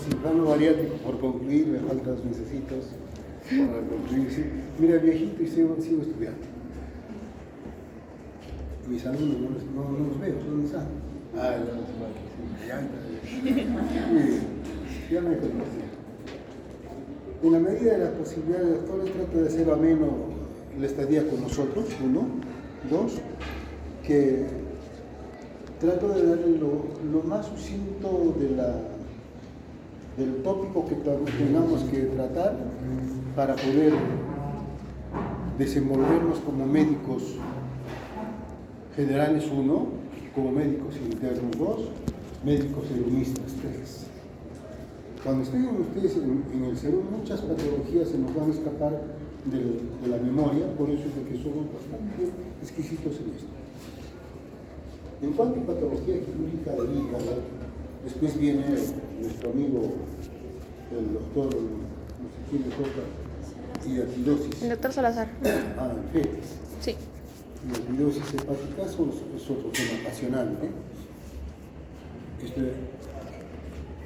Cirujano bariátrico por concluir, me faltan los necesitos para concluir. Sí. Mira, viejito y sigo estudiando. Mis alumnos no los veo, ¿dónde están? Ah, ya me conocí. En la medida de las posibilidades, doctores, trato de hacer ameno la estadía con nosotros, uno. Dos, que trato de darle lo más sucinto del tópico que tengamos que tratar para poder desenvolvernos como médicos generales, uno, como médicos internos, dos, médicos erumistas, tres. Cuando estén ustedes en el cerebro, muchas patologías se nos van a escapar de la memoria, por eso es de que somos bastante exquisitos en esto. En cuanto a patología quirúrgica del hígado, después viene nuestro amigo, el doctor, no sé quién le toca, hidratidosis. El doctor Salazar. Fetis. Sí. Hidratidosis hepática es otro tema apasionante.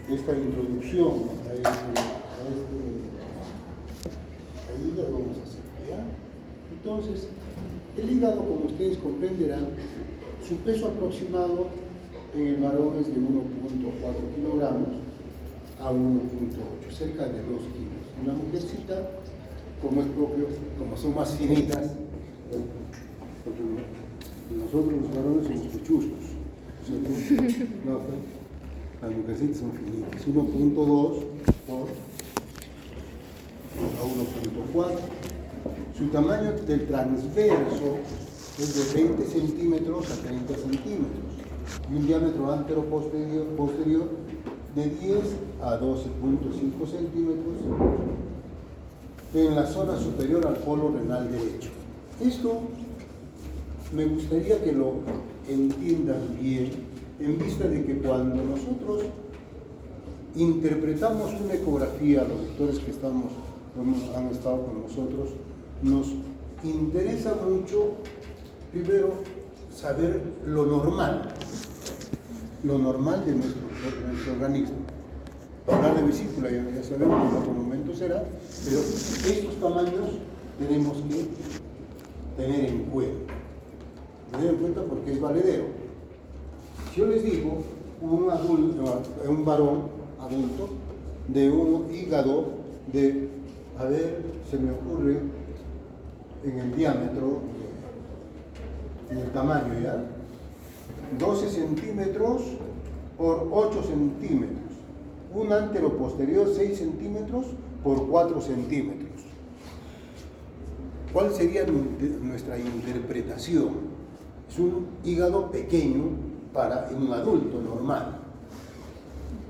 Esta introducción a el hígado vamos a hacer, ¿ya? Entonces, el hígado, como ustedes comprenderán, su peso aproximado en el varón es de 1.4 kilogramos a 1.8, cerca de 2 kilos. En la mujercita, como es propio, como son más finitas, porque nosotros los varones somos pechuscos, ¿no? Las mujercitas son finitas, 1.2 por a 1.4. Su tamaño del transverso es de 20 centímetros a 30 centímetros y un diámetro antero-posterior de 10 a 12.5 centímetros en la zona superior al polo renal derecho. Esto me gustaría que lo entiendan bien, en vista de que cuando nosotros interpretamos una ecografía, los doctores que han estado con nosotros, nos interesa mucho, primero, saber lo normal de nuestro organismo. Hablar de vesícula ya sabemos en otro momento será, pero estos tamaños tenemos que tener en cuenta. Tener en cuenta porque es valedero. Si yo les digo un varón adulto de un hígado de, a ver, se me ocurre en el diámetro, en el tamaño ya, 12 centímetros por 8 centímetros, un antero posterior 6 centímetros por 4 centímetros. ¿Cuál sería nuestra interpretación? Es un hígado pequeño para un adulto normal.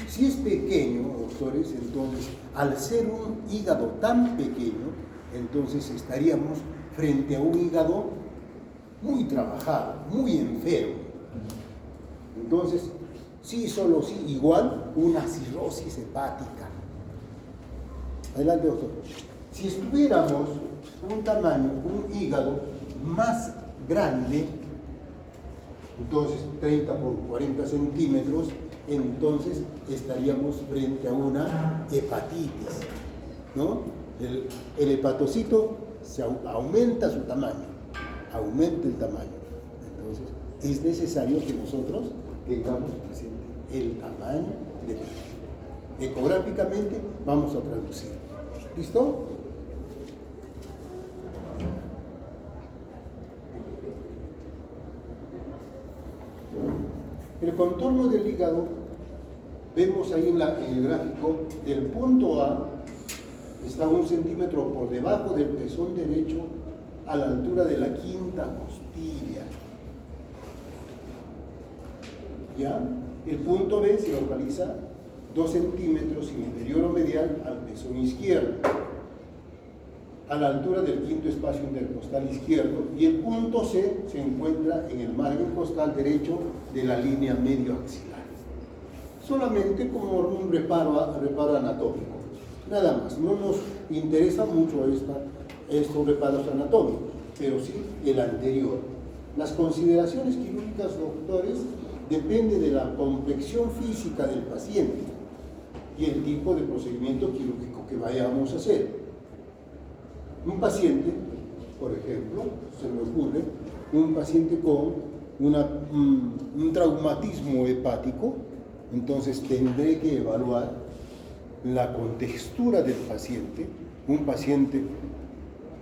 Si es pequeño, doctores, entonces, al ser un hígado tan pequeño, entonces estaríamos frente a un hígado muy trabajado, muy enfermo. Entonces, sí, solo sí, igual una cirrosis hepática. Adelante, doctor. Si estuviéramos un tamaño, un hígado más grande, entonces 30 por 40 centímetros, entonces estaríamos frente a una hepatitis, ¿no? El hepatocito aumenta su tamaño, aumenta el tamaño. Entonces, es necesario que nosotros tengamos presente el tamaño de ecográficamente vamos a traducir. ¿Listo? El contorno del hígado, vemos ahí en el gráfico, del punto A está 1 centímetro por debajo del pezón derecho a la altura de la quinta costilla. ¿Ya? El punto B se localiza 2 centímetros inferior o medial al pezón izquierdo, a la altura del quinto espacio intercostal izquierdo, y el punto C se encuentra en el margen costal derecho de la línea medio axilar. Solamente como un reparo anatómico, nada más. No nos interesa mucho estos reparos anatómicos, pero sí el anterior. Las consideraciones quirúrgicas, doctores, depende de la complexión física del paciente y el tipo de procedimiento quirúrgico que vayamos a hacer. Un paciente, por ejemplo, se me ocurre, un paciente con un traumatismo hepático, entonces tendré que evaluar la contextura del paciente. Un paciente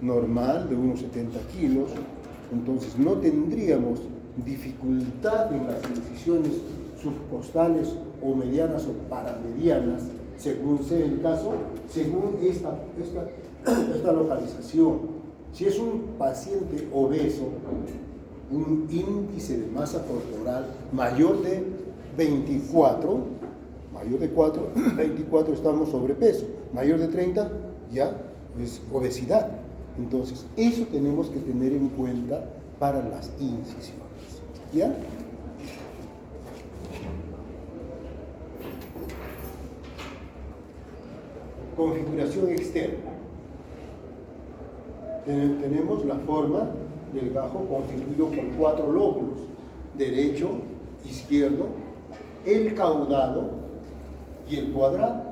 normal de unos 70 kilos, entonces no tendríamos dificultad en las incisiones subcostales o medianas o paramedianas, según sea el caso, según esta localización. Si es un paciente obeso, un índice de masa corporal mayor de 24, mayor de 24 estamos sobrepeso, mayor de 30 ya es obesidad. Entonces, eso tenemos que tener en cuenta para las incisiones. ¿Ya? Configuración externa. Tenemos la forma del gajo constituido por 4 lóbulos: derecho, izquierdo, el caudado y el cuadrado.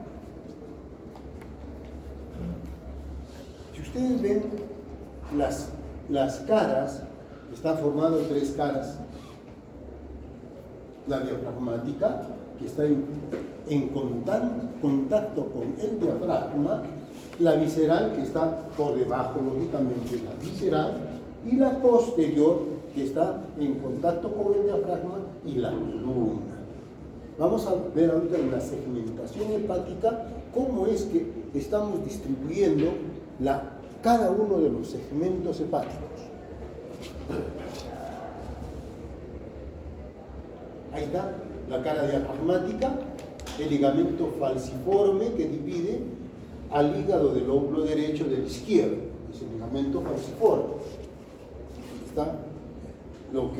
Si ustedes ven las caras, están formadas 3 caras. La diafragmática, que está en contacto con el diafragma, la visceral, que está por debajo, lógicamente, la visceral, y la posterior, que está en contacto con el diafragma y la columna. Vamos a ver ahorita en la segmentación hepática cómo es que estamos distribuyendo cada uno de los segmentos hepáticos. Ahí está la cara diafragmática, el ligamento falciforme que divide al hígado del lóbulo derecho del izquierdo, es el ligamento falciforme. Está lo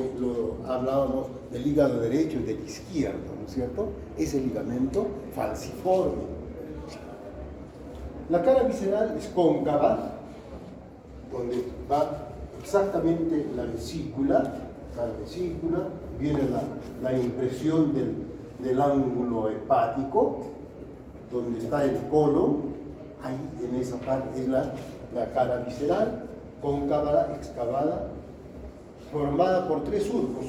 hablábamos del hígado derecho y del izquierdo, ¿no es cierto? Es el ligamento falciforme. La cara visceral es cóncava, donde va exactamente la vesícula, viene la impresión del ángulo hepático, donde está el colon, ahí en esa parte es la cara visceral, cóncava, excavada, formada por 3 surcos: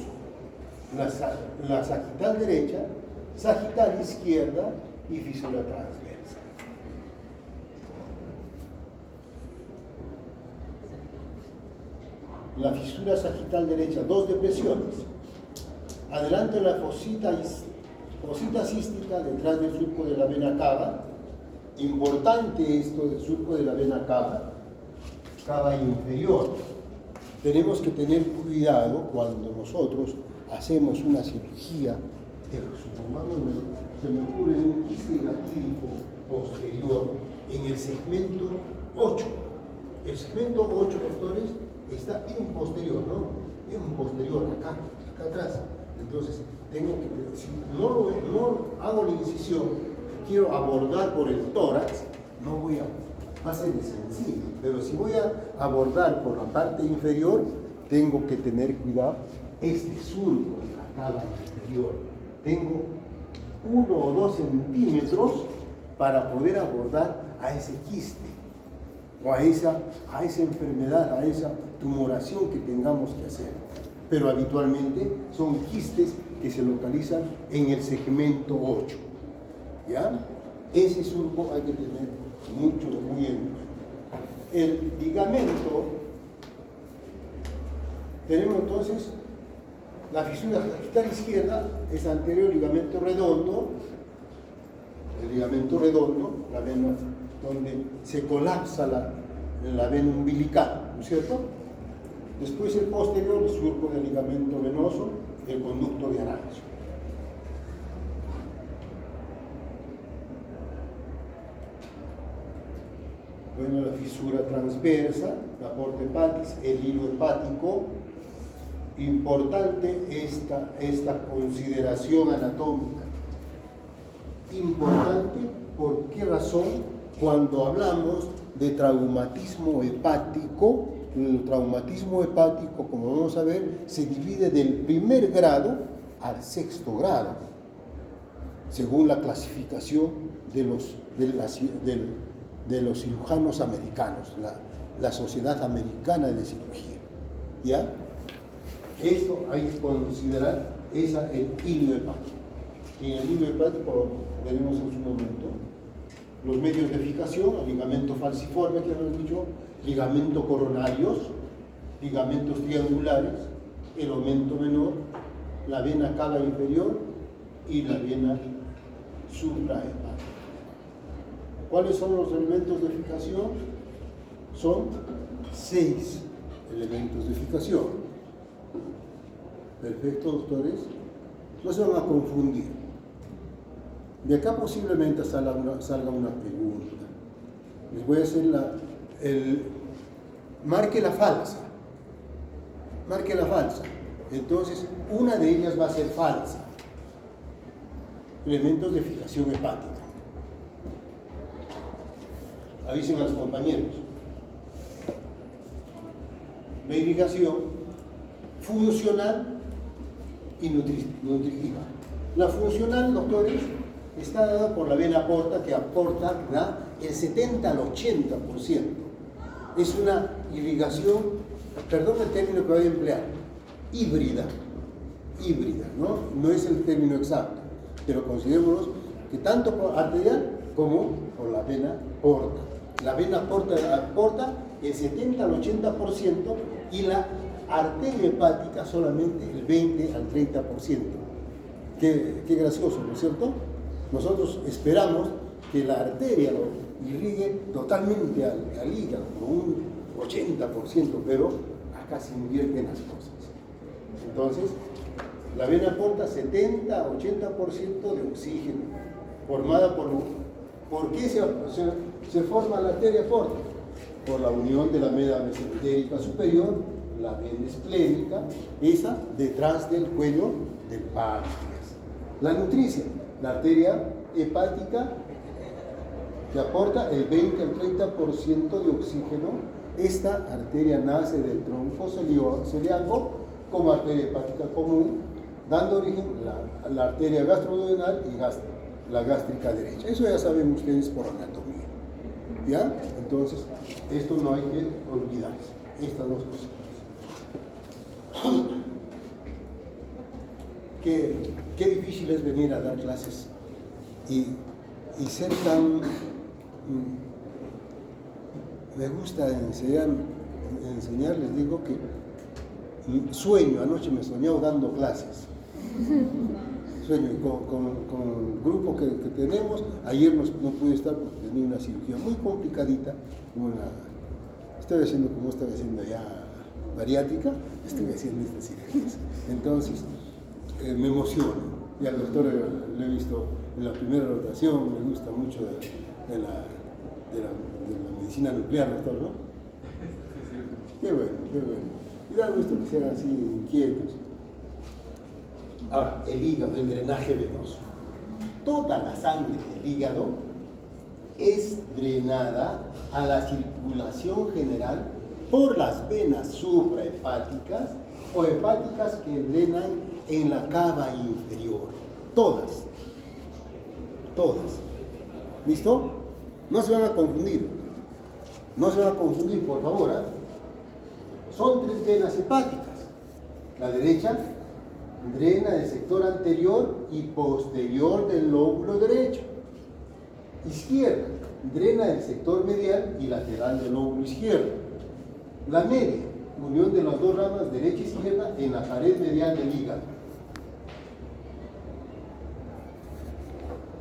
la sagital derecha, sagital izquierda y fisura transversa. La fisura sagital derecha, 2 depresiones. Adelante la fosita cística, detrás del surco de la vena cava. Importante esto del surco de la vena cava inferior. Tenemos que tener cuidado cuando nosotros hacemos una cirugía, supongamos, se me ocurre un quiste gatírico posterior en el segmento 8. El segmento 8, doctores, está en posterior, ¿no? En posterior, acá atrás. Entonces, tengo que, si no hago la incisión, quiero abordar por el tórax, no voy a hacer sencillo, pero si voy a abordar por la parte inferior, tengo que tener cuidado. Este surco de la cava inferior, tengo 1 o 2 centímetros para poder abordar a ese quiste, o a esa enfermedad, a esa tumoración que tengamos que hacer. Pero habitualmente son quistes que se localizan en el segmento 8. ¿Ya? Ese surco hay que tener muy en cuenta. El ligamento, tenemos entonces la fisura sagital izquierda, es anterior ligamento redondo, el ligamento redondo, la vena donde se colapsa la vena umbilical, ¿no es cierto? Después el posterior, el surco del ligamento venoso, el conducto de Arancio. Bueno, la fisura transversa, la porta hepatis, el hilo hepático. Importante esta consideración anatómica. Importante, ¿por qué razón? Cuando hablamos de traumatismo hepático, el traumatismo hepático, como vamos a ver, se divide del primer grado al 6º grado, según la clasificación de los cirujanos americanos, la Sociedad Americana de Cirugía. ¿Ya? Esto hay que considerar el hilo hepático. En el hilo hepático veremos en su momento los medios de fijación, el ligamento falciforme que hemos dicho, ligamentos coronarios, ligamentos triangulares, el aumento menor, la vena cava inferior y la vena suprahepática. ¿Cuáles son los elementos de fijación? Son 6 elementos de fijación. Perfecto, doctores. No se van a confundir. De acá posiblemente salga una pregunta. Les voy a hacer marque la falsa. Marque la falsa. Entonces, una de ellas va a ser falsa. Elementos de fijación hepática. Avisen a los compañeros. La irrigación funcional y nutritiva. La funcional, doctores, está dada por la vena porta, que aporta el 70 al 80%. Es una irrigación, perdón el término que voy a emplear, híbrida, no es el término exacto, pero considerémoslo que tanto por arterial como por la vena porta. La vena porta aporta el 70 al 80% y la arteria hepática solamente el 20 al 30%. Qué gracioso, ¿no es cierto? Nosotros esperamos que la arteria lo irrigue totalmente al hígado, con un 80%, pero acá se invierten las cosas. Entonces, la vena aporta 70 a 80% de oxígeno, formada ¿por qué se forma la arteria porta? Por la unión de la media mesentérica superior, la vena esplénica, esa detrás del cuello del páncreas. La nutricia, la arteria hepática, que aporta el 20 al 30% de oxígeno. Esta arteria nace del tronco celíaco como arteria hepática común, dando origen a la arteria gastroduodenal y la gástrica derecha. Eso ya saben ustedes por anatomía. ¿Ya? Entonces, esto no hay que olvidarse. Estas dos cosas. Qué difícil es venir a dar clases y ser tan... Me gusta enseñar, les digo que anoche me soñaba dando clases. Sueño con el grupo que tenemos. Ayer no pude estar porque tenía una cirugía muy complicadita, estoy haciendo como estaba haciendo allá bariátrica, estoy haciendo estas cirugías. Entonces, me emociono. Y al doctor lo he visto en la primera rotación, me gusta mucho de la medicina nuclear, doctor, ¿no? Qué bueno. Y da gusto que sean así inquietos. Ahora, el hígado, el drenaje venoso. Toda la sangre del hígado es drenada a la circulación general por las venas suprahepáticas o hepáticas que drenan en la cava inferior. Todas. ¿Listo? No se van a confundir. Por favor. Son 3 venas hepáticas. La derecha drena el sector anterior y posterior del lóbulo derecho. Izquierda drena el sector medial y lateral del lóbulo izquierdo. La media, unión de las dos ramas derecha y izquierda en la pared medial del hígado.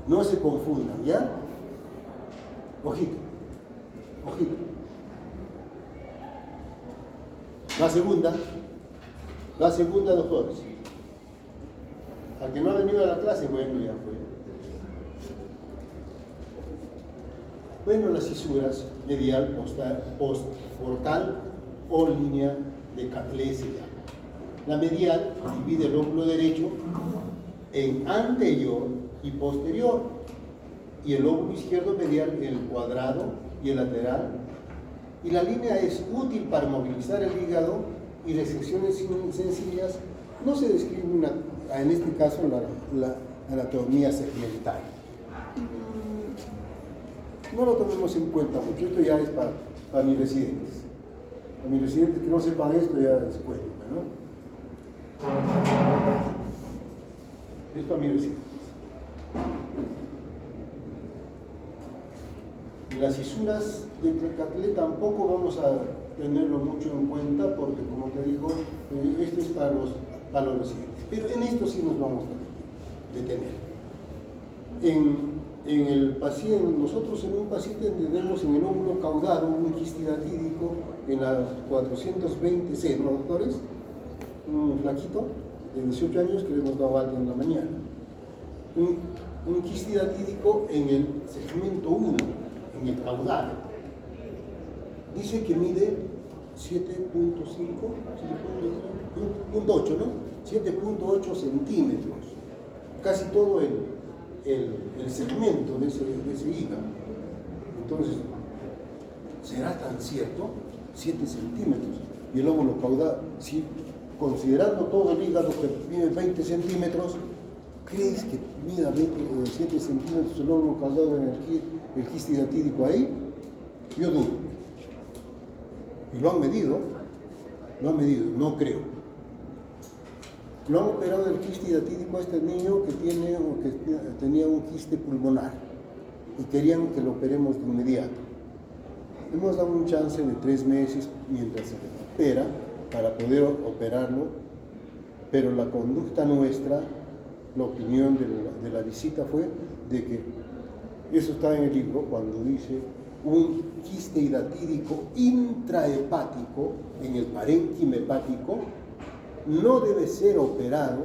No se confundan, ¿ya? Ojito. La segunda, doctores. Al que no ha venido a la clase, bueno, ya fue. Bueno, las cisuras medial, portal o línea de Catlé se llama. La medial divide el lóbulo derecho en anterior y posterior, y el lóbulo izquierdo medial el cuadrado y el lateral. Y la línea es útil para movilizar el hígado y resecciones sencillas. No se describe en este caso la anatomía segmental. No lo tomemos en cuenta mucho, esto ya es para mis residentes. Para mis residentes que no sepan esto ya descuéntenme, ¿no? Es para mis residentes. Las fisuras de Tlacatlé tampoco vamos a tenerlo mucho en cuenta porque, como te digo, esto es para los residentes. Pero en esto sí nos vamos a detener. En el paciente, nosotros en un paciente tenemos en el hombro caudado un quiste hidatídico en la 420C, ¿no, doctores? Un flaquito de 18 años que le hemos dado alta en la mañana. Un quiste hidatídico en el segmento 1, en el caudal. Dice que mide 7.8, ¿no? 7.8 centímetros. Casi todo el segmento de ese hígado. Entonces, ¿será tan cierto? 7 centímetros. Y el óvulo caudal, si considerando todo el hígado que mide 20 centímetros, ¿crees que mida 7 centímetros el óvulo caudal en el quiste hidatídico ahí? Yo dudo. Y lo han medido, no creo. Lo han operado del quiste hidatídico a este niño que tenía un quiste pulmonar y querían que lo operemos de inmediato. Hemos dado un chance de 3 meses mientras se recupera para poder operarlo, pero la conducta nuestra, la opinión de la visita fue de que, eso está en el libro, cuando dice un quiste hidatídico intrahepático en el parénquima hepático, no debe ser operado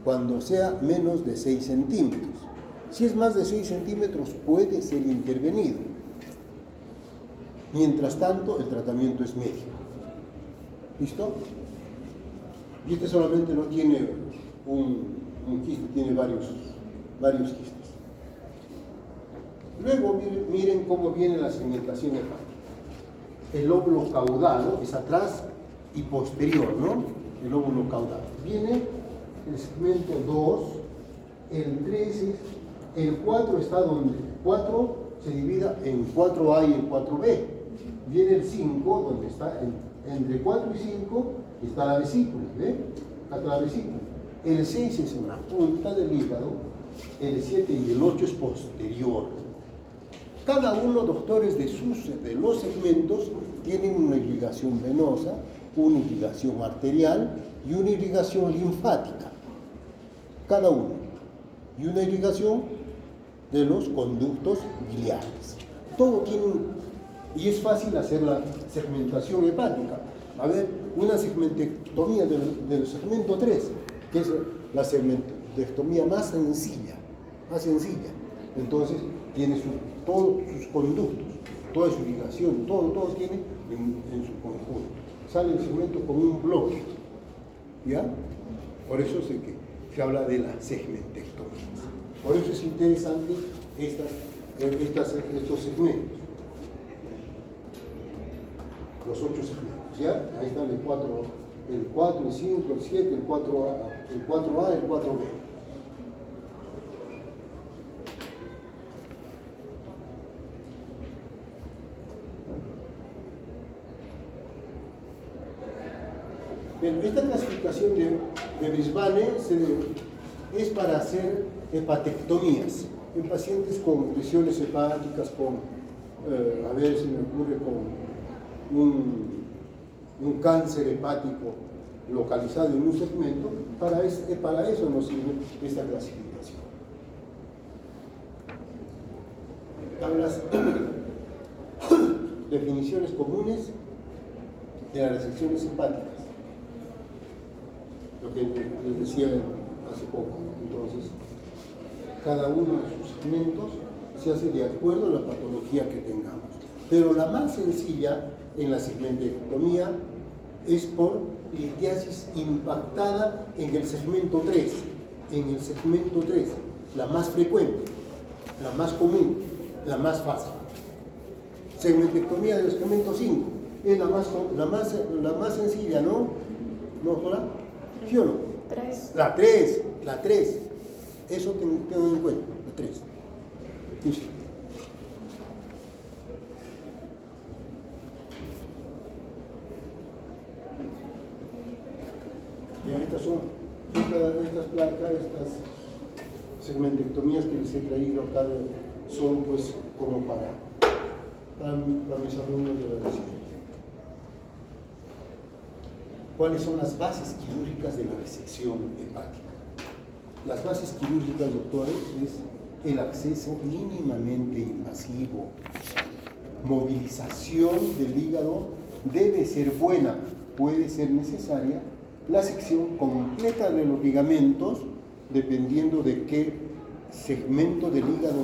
cuando sea menos de 6 centímetros. Si es más de 6 centímetros puede ser intervenido. Mientras tanto, el tratamiento es médico. ¿Listo? Y este solamente no tiene un quiste, tiene varios quistes. Luego miren cómo viene la segmentación hepática. El lóbulo caudal, ¿no? Es atrás y posterior, ¿no? El lóbulo caudal. Viene el segmento 2, el 3, el 4 está donde el 4 se divida en 4A y el 4B. Viene el 5, donde está entre 4 y 5 está la vesícula, ¿ve? Acá la vesícula. El 6 es una punta del hígado, el 7 y el 8 es posterior. Cada uno, doctores, de los segmentos tienen una irrigación venosa, una irrigación arterial y una irrigación linfática. Cada uno. Y una irrigación de los conductos biliares. Todo tiene y es fácil hacer la segmentación hepática. A ver, una segmentectomía del segmento 3, que es la segmentectomía más sencilla. Entonces, tiene todos sus conductos, toda su irrigación, todo tiene en su conjunto. Sale el segmento como un bloque, ¿ya? Por eso es que se habla de la segmentectomía. Por eso es interesante estos segmentos. Los 8 segmentos, ¿ya? Ahí están el 4, el 5, el 7, el 4A, el 4B. Bien, esta clasificación de Brisbane es para hacer hepatectomías en pacientes con lesiones hepáticas, a ver si me ocurre, con un cáncer hepático localizado en un segmento. Para eso nos sirve esta clasificación. Tablas, definiciones comunes de las resecciones hepáticas. Lo que les decía hace poco. Entonces, cada uno de sus segmentos se hace de acuerdo a la patología que tengamos. Pero la más sencilla en la segmentectomía es por litiasis impactada en el segmento 3. En el segmento 3, la más frecuente, la más común, la más fácil. Segmentectomía del segmento 5 es la más sencilla, ¿no? ¿No, doctora? ¿Sí o no? 3. La 3. Eso tengo en cuenta, la 3. Sí. Y estas son estas placas, estas segmentectomías que les he traído acá, son pues como para mis alumnos de la residencia. ¿Cuáles son las bases quirúrgicas de la resección hepática? Las bases quirúrgicas, doctores, es el acceso mínimamente invasivo. Movilización del hígado debe ser buena, puede ser necesaria la sección completa de los ligamentos, dependiendo de qué segmento del hígado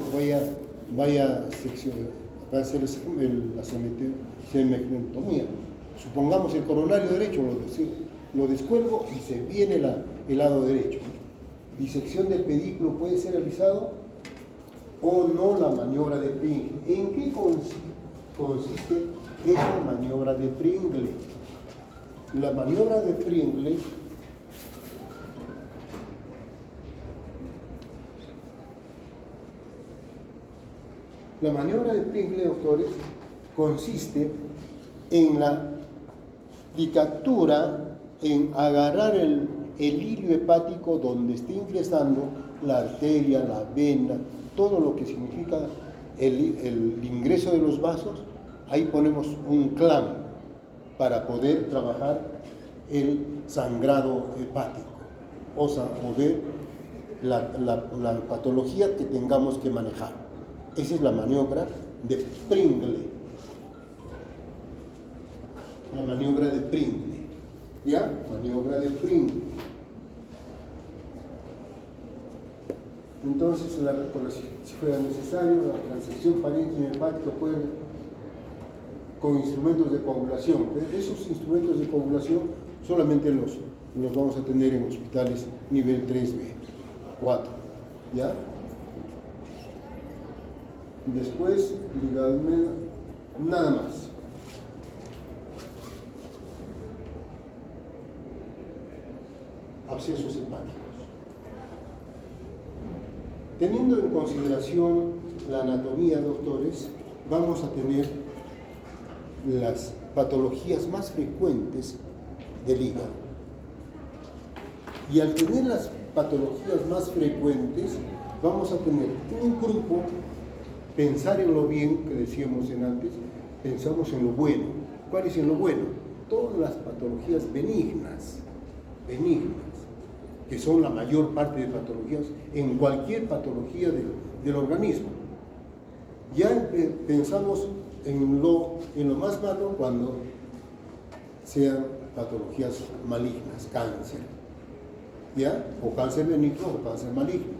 vaya a seccionar, va a hacer la segmenectomía. Supongamos el coronario derecho, lo descuelgo y se viene el lado derecho. Disección del pedículo puede ser realizado o no la maniobra de Pringle. ¿En qué consiste esa maniobra de Pringle? La maniobra de Pringle doctores, consiste en la ligatura, en agarrar el hilo hepático donde esté ingresando la arteria, la vena, todo lo que significa el ingreso de los vasos. Ahí ponemos un clamp para poder trabajar el sangrado hepático, o ver la patología que tengamos que manejar. Esa es la maniobra de Pringle. La maniobra de Pringle. ¿Ya? Maniobra de Pringle. Entonces, si fuera necesario, la transección parénquima hepática puede con instrumentos de coagulación. Pero esos instrumentos de coagulación solamente los vamos a tener en hospitales nivel 3B, 4. ¿Ya? Después, nada más. Abscesos hepáticos. Teniendo en consideración la anatomía, doctores, vamos a tener las patologías más frecuentes del hígado. Y al tener las patologías más frecuentes, vamos a tener un grupo, pensar en lo bien, que decíamos antes, pensamos en lo bueno. ¿Cuál es en lo bueno? Todas las patologías benignas, que son la mayor parte de patologías, en cualquier patología del organismo. Ya pensamos en lo más malo cuando sean patologías malignas, cáncer, ¿ya? O cáncer benigno o cáncer maligno.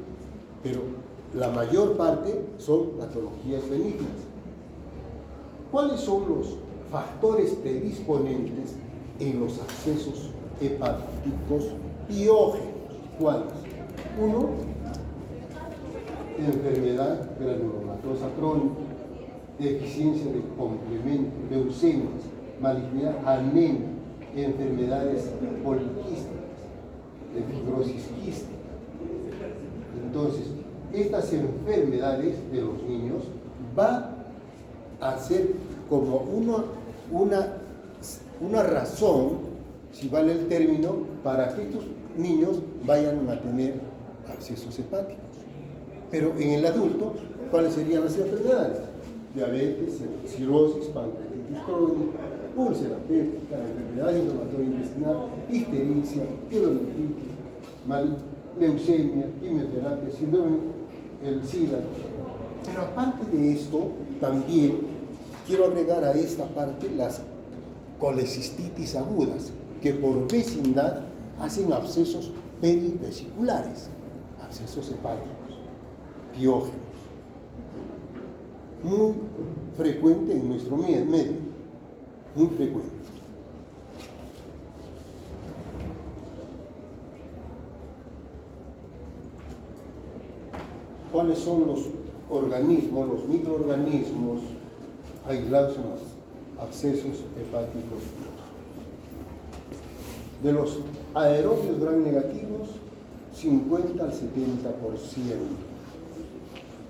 Pero la mayor parte son patologías benignas. ¿Cuáles son los factores predisponentes en los abscesos hepáticos piógenos? ¿Cuáles? 1. Enfermedad granulomatosa crónica, deficiencia de complemento, leucemias, malignidad, anemia, enfermedades poliquísticas, de fibrosis quística. Entonces, estas enfermedades de los niños va a ser como una razón, si vale el término, para que estos niños vayan a tener abscesos hepáticos. Pero en el adulto, ¿cuáles serían las enfermedades? Diabetes, cirrosis, pancreatitis crónica, úlcera péptica, enfermedad inflamatoria intestinal, ictericia, pielonefritis, leucemia, quimioterapia, síndrome del SIDA. Pero aparte de esto, también quiero agregar a esta parte las colecistitis agudas, que por vecindad hacen abscesos perivesiculares, abscesos hepáticos, piógenos. Muy frecuente en nuestro medio, muy frecuente. ¿Cuáles son los organismos, los microorganismos aislados en los abscesos hepáticos? De los aerobios gram negativos, 50 al 70%.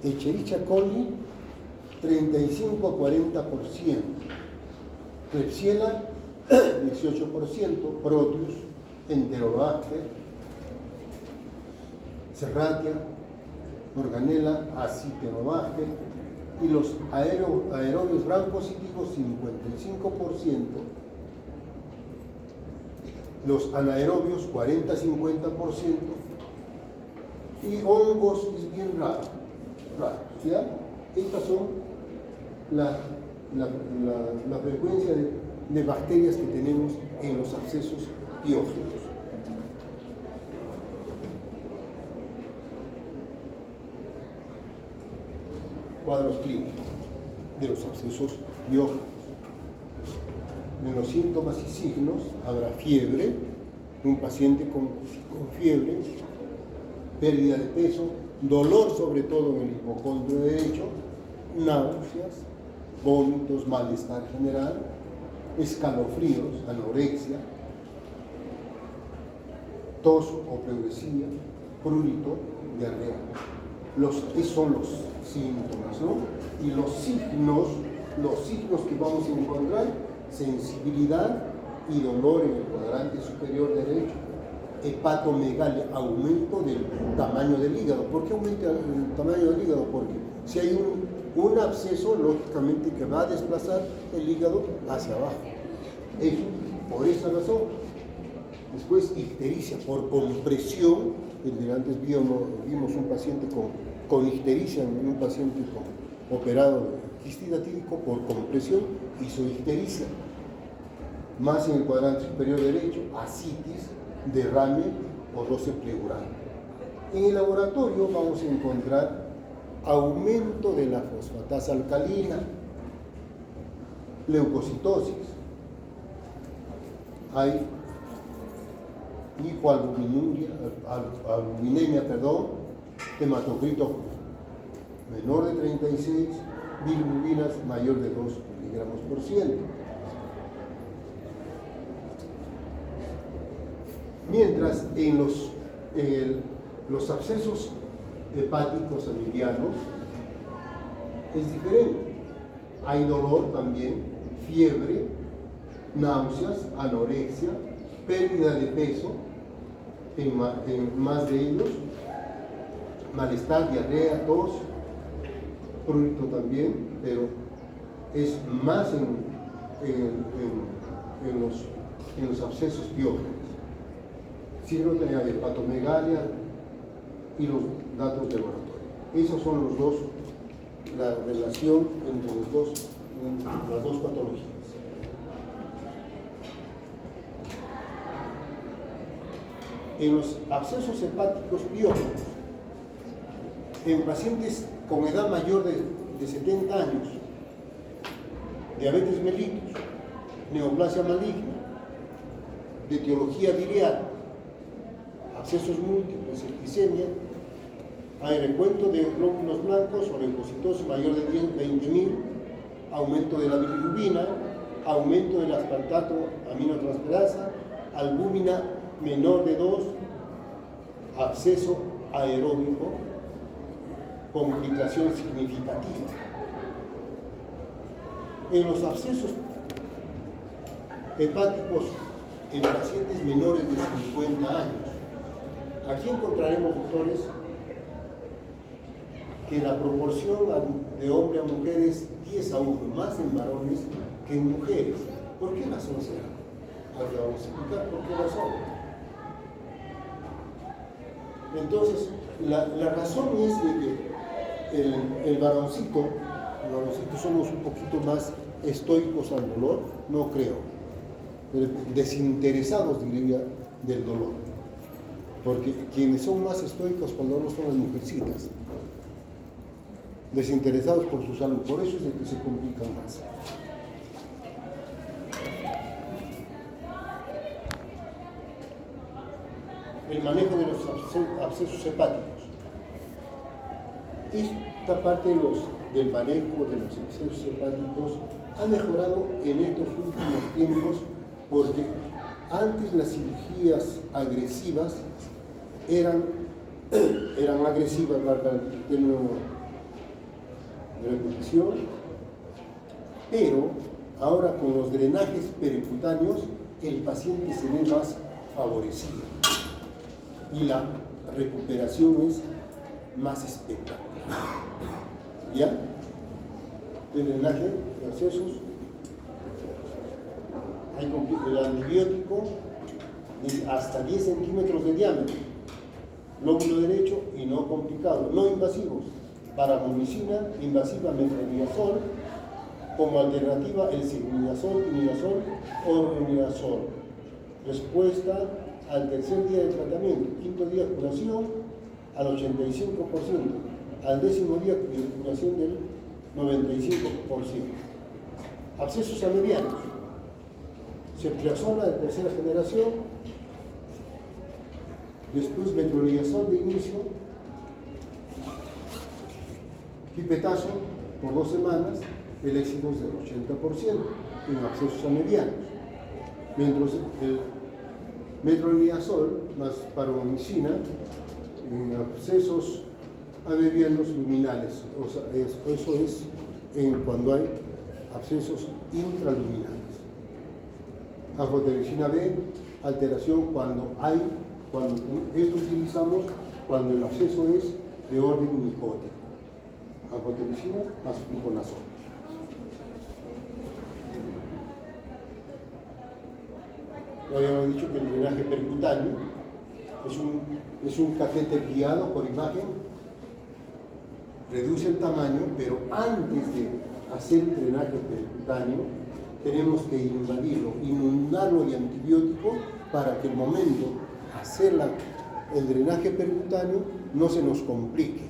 Escherichia coli, 35 a 40%. Klebsiella, 18%. Proteus, Enterobacter, Serratia, Morganella, Actinobacter. Y los aerobios gram positivos, 55%. Los anaerobios, 40 a 50%. Y hongos es bien raro. ¿Ya? Estas son la frecuencia de bacterias que tenemos en los abscesos piógenos. Cuadros clínicos de los abscesos piógenos. En los síntomas y signos habrá fiebre, un paciente con fiebre, pérdida de peso, dolor sobre todo en el hipocondrio derecho, náuseas, vómitos, malestar general, escalofríos, anorexia, tos o pleuresía, prurito, diarrea. Esos son los síntomas, ¿no? Y los signos que vamos a encontrar: sensibilidad y dolor en el cuadrante superior derecho, hepatomegalia, aumento del tamaño del hígado. ¿Por qué aumenta el tamaño del hígado? Porque si hay un absceso, lógicamente que va a desplazar el hígado hacia abajo. Eso, por esa razón. Después, ictericia por compresión. Antes vimos un paciente con ictericia, un paciente operado de quiste hidatídico por compresión, hizo ictericia. Más en el cuadrante superior derecho, ascitis, derrame o roce pleural. En el laboratorio vamos a encontrar aumento de la fosfatasa alcalina, leucocitosis, hay hipoalbuminemia, hematocrito menor de 36, bilirrubinas mayor de 2 miligramos por ciento. Mientras en los abscesos hepáticos amibianos es diferente. Hay dolor también, fiebre, náuseas, anorexia, pérdida de peso en más de ellos, malestar, diarrea, tos, prurito también, pero es más en los abscesos piógenos. Signo de hepatomegalia y los datos de laboratorio. Esos son los dos, la relación entre las dos patologías. En los abscesos hepáticos piógenos, en pacientes con edad mayor de 70 años, diabetes mellitus, neoplasia maligna, de etiología biliar, abscesos múltiples, septicemia, hay recuento de glóbulos blancos o leucocitosis mayor de 20.000, aumento de la bilirrubina, aumento del aspartato aminotransferasa, albúmina menor de 2, absceso aeróbico, complicación significativa. En los abscesos hepáticos en pacientes menores de 50 años, aquí encontraremos, doctores, que la proporción de hombre a mujer es 10 a 1, más en varones que en mujeres. ¿Por qué razón será? Ahora vamos a explicar por qué razón. Entonces, la razón es de que el varoncito somos un poquito más estoicos al dolor, no creo, desinteresados, diría, del dolor, porque quienes son más estoicos con el dolor son las mujercitas, desinteresados por su salud, por eso es de que se complican más. El manejo de los abscesos hepáticos. Esta parte del manejo de los abscesos hepáticos ha mejorado en estos últimos tiempos porque Antes las cirugías agresivas eran agresivas, valga el término de repetición, pero ahora con los drenajes pericutáneos el paciente se ve más favorecido y la recuperación es más espectacular. ¿Ya? El drenaje de abscesos, el antibiótico de hasta 10 centímetros de diámetro, lóbulo derecho y no complicado, no invasivos, paramomicina, invasiva metronidazol, como alternativa el silbudazol, imidazol o romidazol. Respuesta al tercer día de tratamiento, quinto día de curación al 85%, al décimo día de curación del 95%. Abscesos amedianos, ceftriaxona de tercera generación, después metronidazol de inicio, pipetazo por 2 semanas, el éxito es del 80% en abscesos amedianos, mientras el metronidazol más paromicina en abscesos amedianos luminales, o sea, eso es cuando hay abscesos intraluminales. Anfotericina B, alteración cuando esto utilizamos cuando el absceso es de orden micótico. Anfotericina más fluconazol. Ya habíamos dicho que el drenaje percutáneo es un catéter guiado por imagen, reduce el tamaño, pero antes de hacer el drenaje percutáneo tenemos que inundarlo de antibiótico para que el momento de hacer el drenaje percutáneo no se nos complique.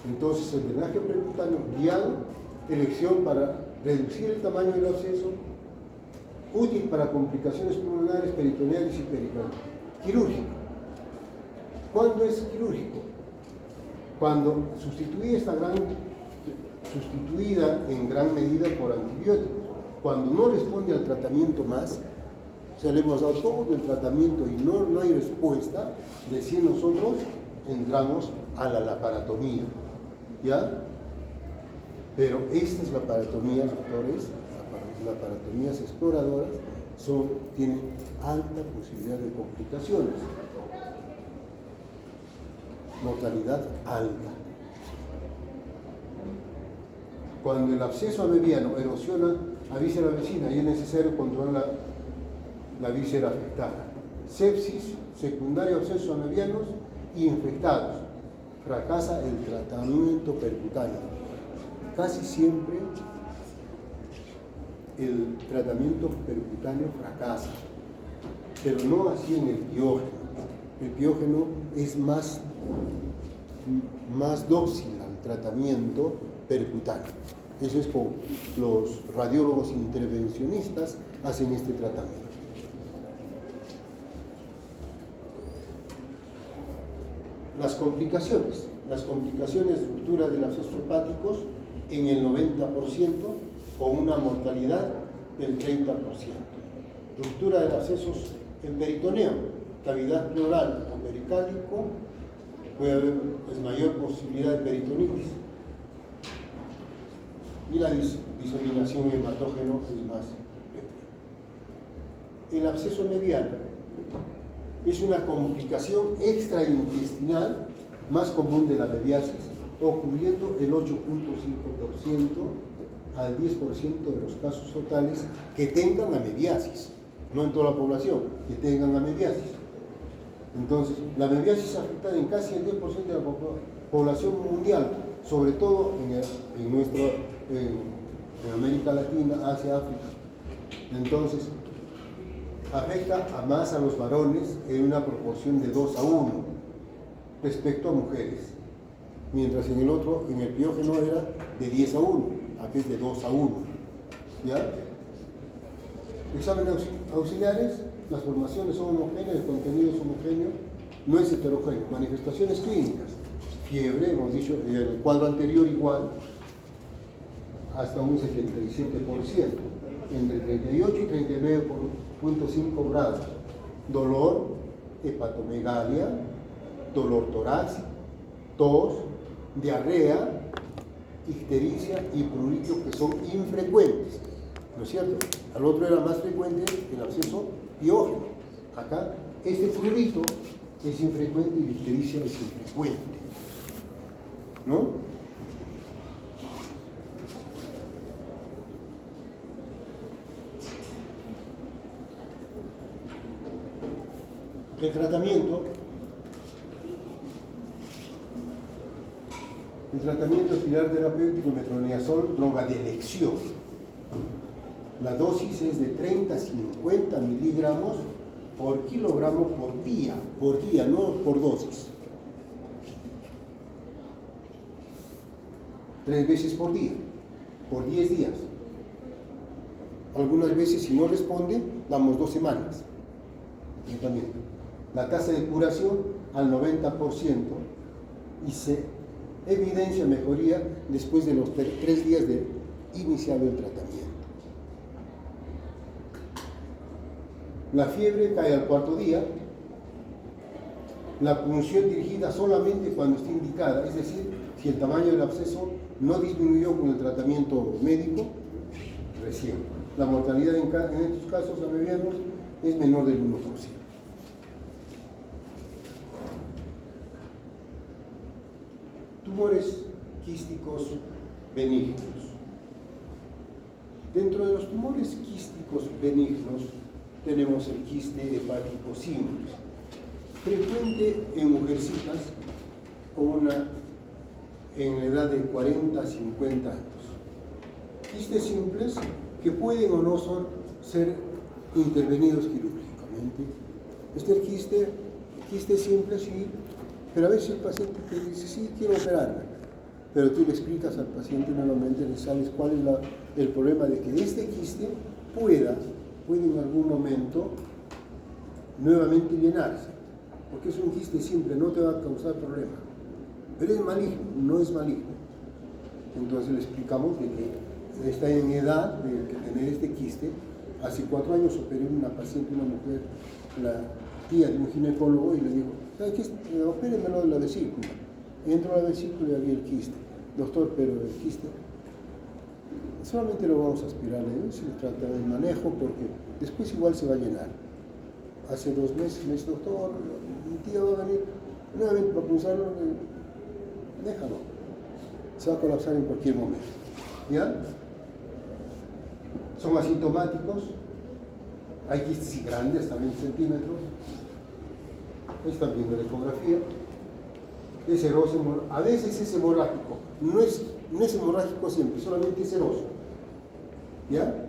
Entonces el drenaje percutáneo guiado, elección para reducir el tamaño del absceso, útil para complicaciones pulmonares, peritoneales y peritoneales. Quirúrgico. ¿Cuándo es quirúrgico? Cuando sustituida en gran medida por antibióticos. Cuando no responde al tratamiento más, o sea, le hemos dado todo el tratamiento y no hay respuesta, recién nosotros entramos a la laparotomía. ¿Ya? Pero esta es la laparotomía, doctores, las laparotomías exploradoras tienen alta posibilidad de complicaciones. Mortalidad alta. Cuando el absceso amediano erosiona a víscera vecina y es necesario controlar la víscera afectada. Sepsis, secundario abscesos amedianos y infectados. Fracasa el tratamiento percutáneo. Casi siempre el tratamiento percutáneo fracasa, pero no así en el piógeno. El piógeno es más dócil al tratamiento percutáneo. Eso es como los radiólogos intervencionistas hacen este tratamiento. Las complicaciones de ruptura de los abscesos hepáticos en el 90%, con una mortalidad del 30%. Ruptura de los abscesos en peritoneo, cavidad pleural o pericárdico, puede haber mayor posibilidad de peritonitis. Y la diseminación hematógeno es más pequeña. El absceso mediano es una complicación extraintestinal más común de la mediasis, ocurriendo el 8.5% al 10% de los casos totales que tengan amediasis, no en toda la población, que tengan amediasis. Entonces, la amediasis afecta en casi el 10% de la población mundial, sobre todo en América Latina, Asia, África. Entonces, afecta más a los varones en una proporción de 2:1 respecto a mujeres, mientras en el piógeno era de 10:1, aquí es de 2:1. ¿Ya? Exámenes auxiliares, las formaciones son homogéneas, el contenido es homogéneo, no es heterogéneo. Manifestaciones clínicas, fiebre, hemos dicho, en el cuadro anterior igual, hasta un 77%, entre 38 y 39.5 grados. dolor, hepatomegalia, dolor torácico, tos, diarrea, ictericia y prurito, que son infrecuentes, ¿no es cierto? Al otro era más frecuente el absceso piógeno. Acá este prurito es infrecuente y la ictericia es infrecuente, ¿no? El tratamiento pilar terapéutico metronidazol, droga de elección. La dosis es de 30 a 50 miligramos por kilogramo por día, no por dosis. 3 veces por día, por 10 días. Algunas veces, si no responde, damos 2 semanas de tratamiento. La tasa de curación al 90% y se evidencia mejoría después de los 3 días de iniciado el tratamiento. La fiebre cae al 4.º día. La punción dirigida solamente cuando esté indicada, es decir, si el tamaño del absceso no disminuyó con el tratamiento médico recién. La mortalidad en estos casos abreviados es menor del 1%. Tumores quísticos benignos. Dentro de los tumores quísticos benignos tenemos el quiste hepático simple, frecuente en mujercitas en la edad de 40 a 50 años. Quistes simples que pueden o no ser intervenidos quirúrgicamente. Este quiste simple, sí, pero a veces el paciente te dice, sí, quiero operarme, pero tú le explicas al paciente nuevamente, le sabes cuál es el problema de que este quiste puede en algún momento nuevamente llenarse, porque es un quiste simple, no te va a causar problema, pero es maligno, no es maligno. Entonces le explicamos de que está en edad de tener este quiste. Hace 4 años operé una paciente, una mujer, la tía de un ginecólogo, y le digo, ¿sabes qué? Opérenmelo de la vesícula. Entro a la vesícula y había el quiste. Doctor, pero el quiste solamente lo vamos a aspirar, se le trata del manejo porque después igual se va a llenar. Hace 2 meses me dice, doctor, mi tía va a venir nuevamente para pulsarlo, déjalo, se va a colapsar en cualquier momento. ¿Ya? Son asintomáticos, hay quistes grandes, hasta 20 centímetros. Están viendo la ecografía. Es seroso, a veces es hemorrágico, no es hemorrágico siempre, solamente es seroso. ¿Ya?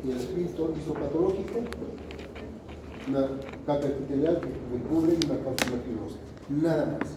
Y el espíritu histopatológico, una caca epitelial que recubre una cápsula fibrosa. Nada más.